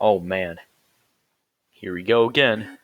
Oh man, here we go again.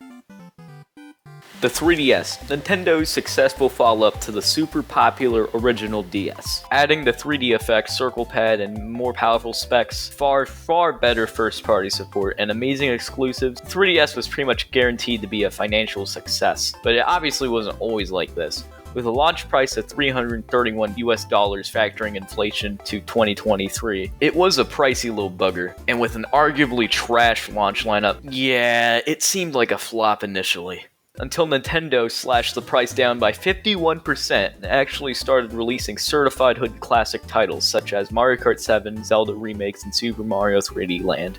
The 3DS, Nintendo's successful follow-up to the super popular original DS. Adding the 3D effects, circle pad, and more powerful specs, far better first-party support, and amazing exclusives, 3DS was pretty much guaranteed to be a financial success. But it obviously wasn't always like this. With a launch price of $331 factoring inflation to 2023, it was a pricey little bugger, and with an arguably trash launch lineup, yeah, it seemed like a flop initially. Until Nintendo slashed the price down by 51% and actually started releasing certified hood classic titles such as Mario Kart 7, Zelda remakes, and Super Mario 3D Land.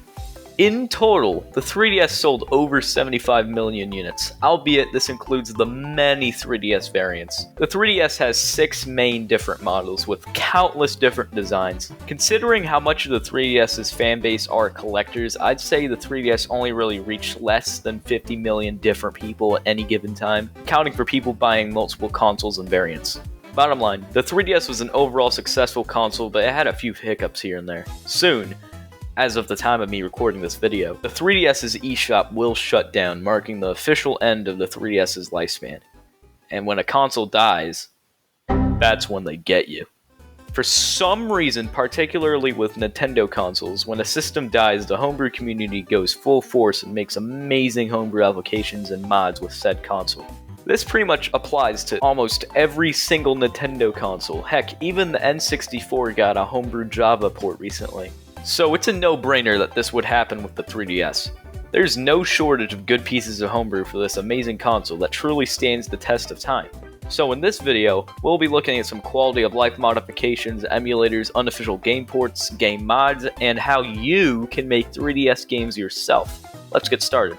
In total, the 3DS sold over 75 million units, albeit this includes the many 3DS variants. The 3DS has 6 main different models with countless different designs. Considering how much of the 3DS's fanbase are collectors, I'd say the 3DS only really reached less than 50 million different people at any given time, accounting for people buying multiple consoles and variants. Bottom line, the 3DS was an overall successful console, but it had a few hiccups here and there. Soon, as of the time of me recording this video, the 3DS's eShop will shut down, marking the official end of the 3DS's lifespan. And when a console dies, that's when they get you. For some reason, particularly with Nintendo consoles, when a system dies, the homebrew community goes full force and makes amazing homebrew applications and mods with said console. This pretty much applies to almost every single Nintendo console. Heck, even the N64 got a homebrew Java port recently. So it's a no-brainer that this would happen with the 3DS. There's no shortage of good pieces of homebrew for this amazing console that truly stands the test of time. So in this video, we'll be looking at some quality of life modifications, emulators, unofficial game ports, game mods, and how you can make 3DS games yourself. Let's get started.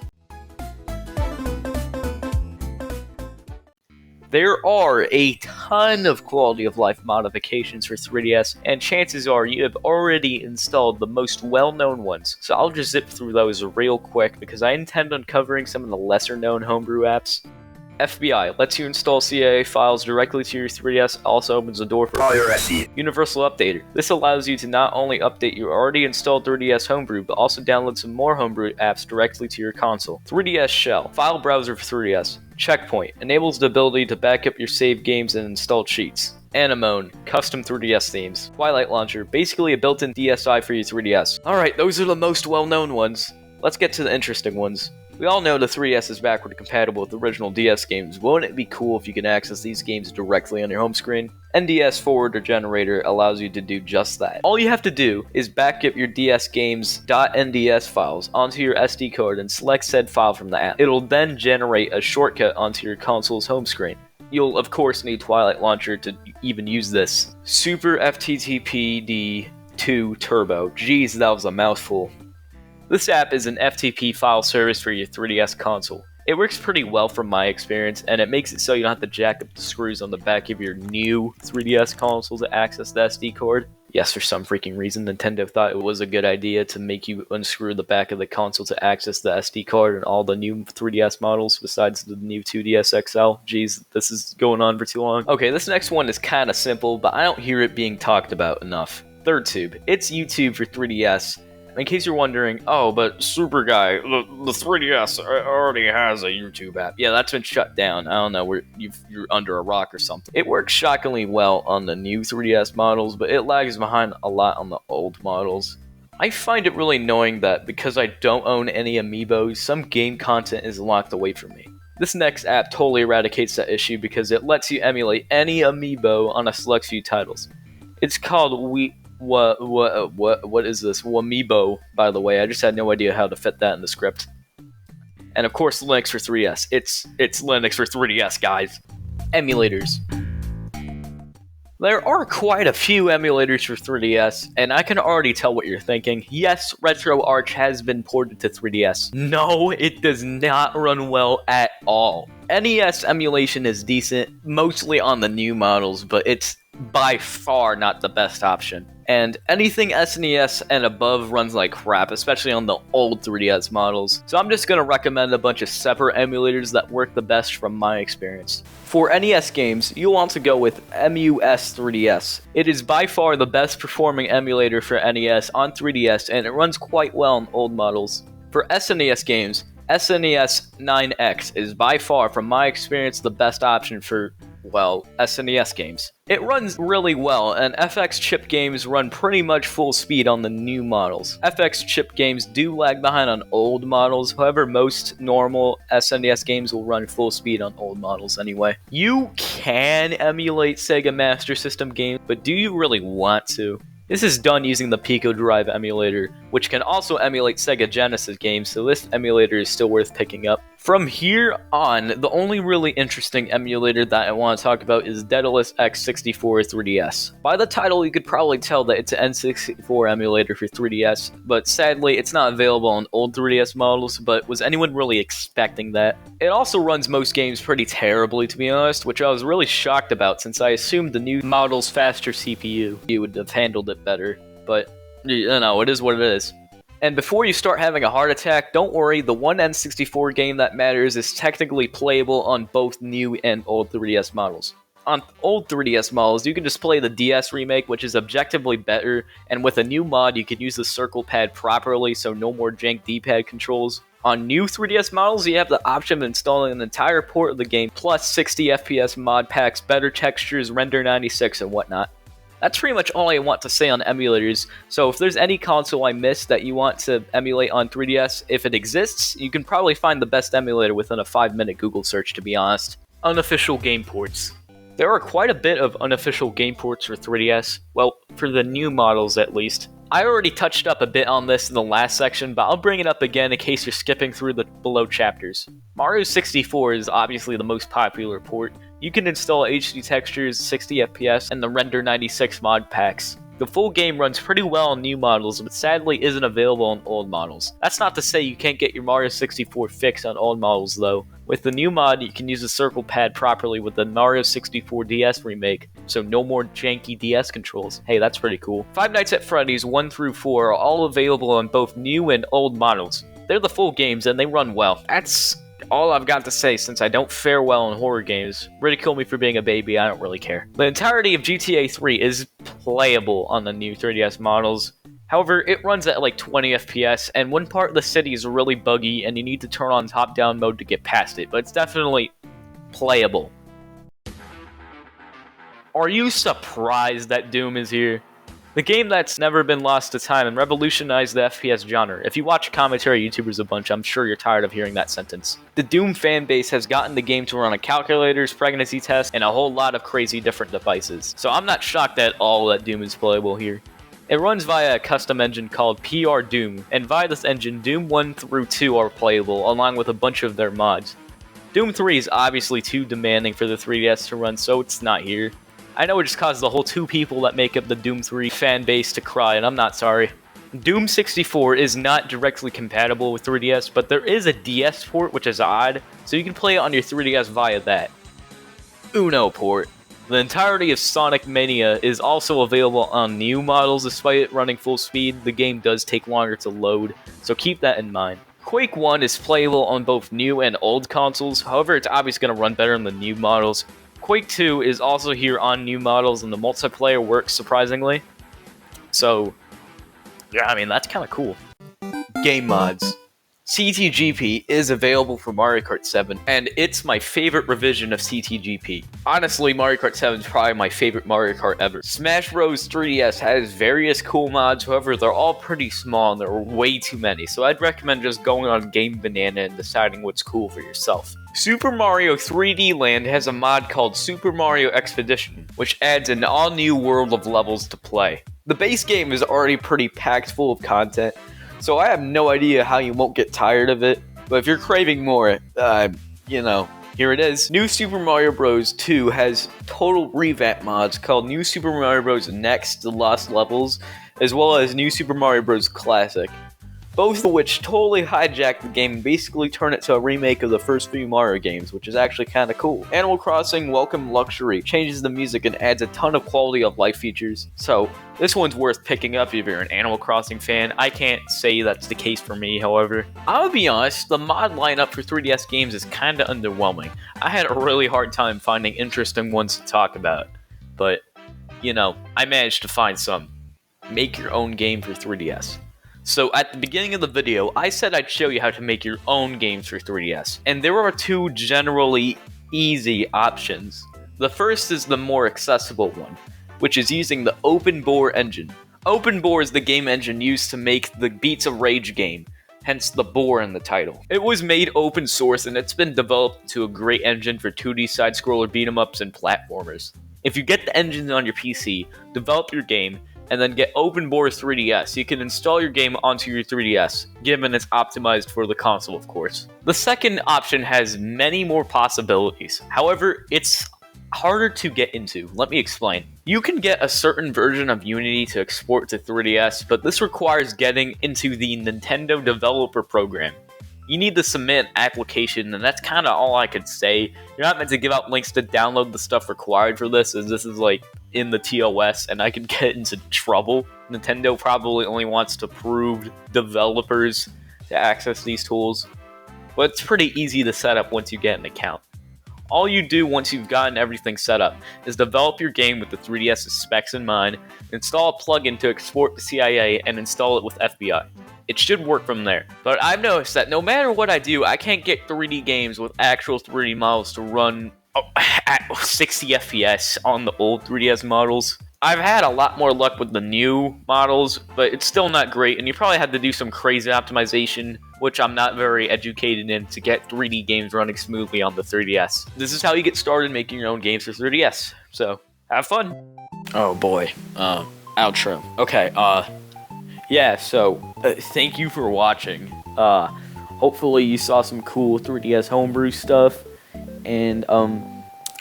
There are a ton of quality of life modifications for 3DS, and chances are you have already installed the most well-known ones, so I'll just zip through those real quick because I intend on covering some of the lesser-known homebrew apps. FBI lets you install CAA files directly to your 3DS, also opens the door for Universal Updater. This allows you to not only update your already installed 3DS Homebrew, but also download some more homebrew apps directly to your console. 3DS Shell, file browser for 3DS. Checkpoint, enables the ability to back up your saved games and install cheats. Anemone, custom 3DS themes. Twilight Launcher, basically a built-in DSi for your 3DS. Alright, those are the most well-known ones. Let's get to the interesting ones. We all know the 3DS is backward compatible with original DS games. Wouldn't it be cool if you could access these games directly on your home screen? NDS Forwarder Generator allows you to do just that. All you have to do is back up your DS games .nds files onto your SD card and select said file from the app. It'll then generate a shortcut onto your console's home screen. You'll of course need Twilight Launcher to even use this. Super FTTPD2 Turbo. Jeez, that was a mouthful. This app is an FTP file service for your 3DS console. It works pretty well from my experience, and it makes it so you don't have to jack up the screws on the back of your new 3DS console to access the SD card. Yes, for some freaking reason, Nintendo thought it was a good idea to make you unscrew the back of the console to access the SD card and all the new 3DS models besides the new 2DS XL. Jeez, this is going on for too long. Okay, this next one is kind of simple, but I don't hear it being talked about enough. ThirdTube. It's YouTube for 3DS. In case you're wondering, oh, but Super Guy, the 3DS already has a YouTube app. Yeah, that's been shut down. I don't know, you're under a rock or something. It works shockingly well on the new 3DS models, but it lags behind a lot on the old models. I find it really annoying that because I don't own any amiibos, some game content is locked away from me. This next app totally eradicates that issue because it lets you emulate any amiibo on a select few titles. It's called What is this? Wamiibo, by the way. I just had no idea how to fit that in the script. And of course, Linux for 3DS. It's Linux for 3DS, guys. Emulators. There are quite a few emulators for 3DS, and I can already tell what you're thinking. Yes, RetroArch has been ported to 3DS. No, it does not run well at all. NES emulation is decent, mostly on the new models, but it's by far not the best option. And anything SNES and above runs like crap, especially on the old 3DS models. So I'm just going to recommend a bunch of separate emulators that work the best from my experience. For NES games, you'll want to go with MUS 3DS. It is by far the best performing emulator for NES on 3DS, and it runs quite well on old models. For SNES games, SNES 9X is by far, from my experience, the best option for, well, SNES games. It runs really well, and FX chip games run pretty much full speed on the new models. FX chip games do lag behind on old models, however most normal SNES games will run full speed on old models anyway. You can emulate Sega Master System games, but do you really want to? This is done using the Pico Drive emulator, which can also emulate Sega Genesis games, so this emulator is still worth picking up. From here on, the only really interesting emulator that I want to talk about is Daedalus X64 3DS. By the title, you could probably tell that it's an N64 emulator for 3DS, but sadly, it's not available on old 3DS models, but was anyone really expecting that? It also runs most games pretty terribly, to be honest, which I was really shocked about since I assumed the new model's faster CPU would have handled it better, but, you know, it is what it is. And before you start having a heart attack, don't worry, the one N64 game that matters is technically playable on both new and old 3DS models. On old 3DS models, you can just play the DS remake, which is objectively better, and with a new mod, you can use the circle pad properly, so no more jank D-pad controls. On new 3DS models, you have the option of installing an entire port of the game, plus 60 FPS mod packs, better textures, render 96, and whatnot. That's pretty much all I want to say on emulators, so if there's any console I missed that you want to emulate on 3DS, if it exists, you can probably find the best emulator within a 5-minute Google search, to be honest. Unofficial game ports. There are quite a bit of unofficial game ports for 3DS, well, for the new models at least. I already touched up a bit on this in the last section, but I'll bring it up again in case you're skipping through the below chapters. Mario 64 is obviously the most popular port. You can install HD textures, 60 FPS, and the Render 96 mod packs. The full game runs pretty well on new models, but sadly isn't available on old models. That's not to say you can't get your Mario 64 fix on old models though. With the new mod, you can use the circle pad properly with the Mario 64 DS remake, so no more janky DS controls. Hey, that's pretty cool. Five Nights at Freddy's 1 through 4 are all available on both new and old models. They're the full games and they run well. That's all I've got to say since I don't fare well in horror games. Ridicule me for being a baby, I don't really care. The entirety of GTA 3 is playable on the new 3DS models. However, it runs at like 20 FPS, and one part of the city is really buggy, and you need to turn on top-down mode to get past it, but it's definitely playable. Are you surprised that Doom is here? The game that's never been lost to time and revolutionized the FPS genre. If you watch commentary YouTubers a bunch, I'm sure you're tired of hearing that sentence. The Doom fanbase has gotten the game to run on calculators, pregnancy tests, and a whole lot of crazy different devices. So I'm not shocked at all that Doom is playable here. It runs via a custom engine called PR Doom, and via this engine, Doom 1 through 2 are playable, along with a bunch of their mods. Doom 3 is obviously too demanding for the 3DS to run, so it's not here. I know it just caused the whole 2 people that make up the Doom 3 fan base to cry, and I'm not sorry. Doom 64 is not directly compatible with 3DS, but there is a DS port, which is odd, so you can play it on your 3DS via that. Uno port. The entirety of Sonic Mania is also available on new models. Despite it running full speed, the game does take longer to load, so keep that in mind. Quake 1 is playable on both new and old consoles, however it's obviously going to run better on the new models. Quake 2 is also here on new models, and the multiplayer works surprisingly. So, yeah, I mean, that's kind of cool. Game mods. CTGP is available for Mario Kart 7, and it's my favorite revision of CTGP. Honestly, Mario Kart 7 is probably my favorite Mario Kart ever. Smash Bros. 3DS has various cool mods, however, they're all pretty small and there are way too many, so I'd recommend just going on Game Banana and deciding what's cool for yourself. Super Mario 3D Land has a mod called Super Mario Expedition, which adds an all-new world of levels to play. The base game is already pretty packed full of content, so I have no idea how you won't get tired of it, but if you're craving more, here it is. New Super Mario Bros. 2 has total revamp mods called New Super Mario Bros. Next: The Lost Levels, as well as New Super Mario Bros. Classic. both of which totally hijacked the game and basically turned it to a remake of the first few Mario games, which is actually kinda cool. Animal Crossing Welcome Luxury changes the music and adds a ton of quality of life features, so this one's worth picking up if you're an Animal Crossing fan. I can't say that's the case for me, however. I'll be honest, the mod lineup for 3DS games is kinda underwhelming. I had a really hard time finding interesting ones to talk about, but, I managed to find some. Make your own game for 3DS. So at the beginning of the video, I said I'd show you how to make your own games for 3DS, and there are two generally easy options. The first is the more accessible one, which is using the Open Bore engine. Open Bore is the game engine used to make the Beats of Rage game, hence the bore in the title. It was made open source and it's been developed into a great engine for 2D side-scroller beat-em-ups and platformers. If you get the engine on your PC, develop your game, and then get Open Bore 3DS. You can install your game onto your 3DS, given it's optimized for the console, of course. The second option has many more possibilities. However, it's harder to get into. Let me explain. You can get a certain version of Unity to export to 3DS, but this requires getting into the Nintendo Developer Program. You need to submit an application, and that's kind of all I could say. You're not meant to give out links to download the stuff required for this, as this is in the TOS, and I could get into trouble. Nintendo probably only wants to prove developers to access these tools, but it's pretty easy to set up once you get an account. All you do once you've gotten everything set up is develop your game with the 3DS's specs in mind, install a plugin to export to CIA, and install it with FBI. It should work from there. But I've noticed that no matter what I do, I can't get 3D games with actual 3D models to run at 60 FPS on the old 3DS models. I've had a lot more luck with the new models, but it's still not great, and you probably had to do some crazy optimization, which I'm not very educated in, to get 3D games running smoothly on the 3DS. This is how you get started making your own games for 3DS, so have fun! Oh boy, outro. Okay, yeah, so, thank you for watching. Hopefully you saw some cool 3DS Homebrew stuff, and,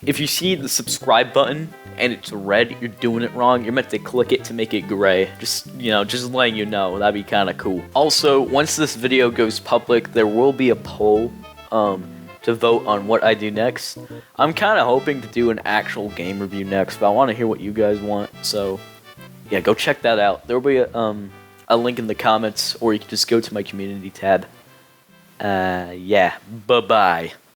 if you see the subscribe button and it's red, you're doing it wrong. You're meant to click it to make it gray. Just letting you know, that'd be kind of cool. Also, once this video goes public, there will be a poll, to vote on what I do next. I'm kind of hoping to do an actual game review next, but I want to hear what you guys want, so, yeah, go check that out. There'll be a link in the comments, or you can just go to my community tab. Yeah, bye-bye.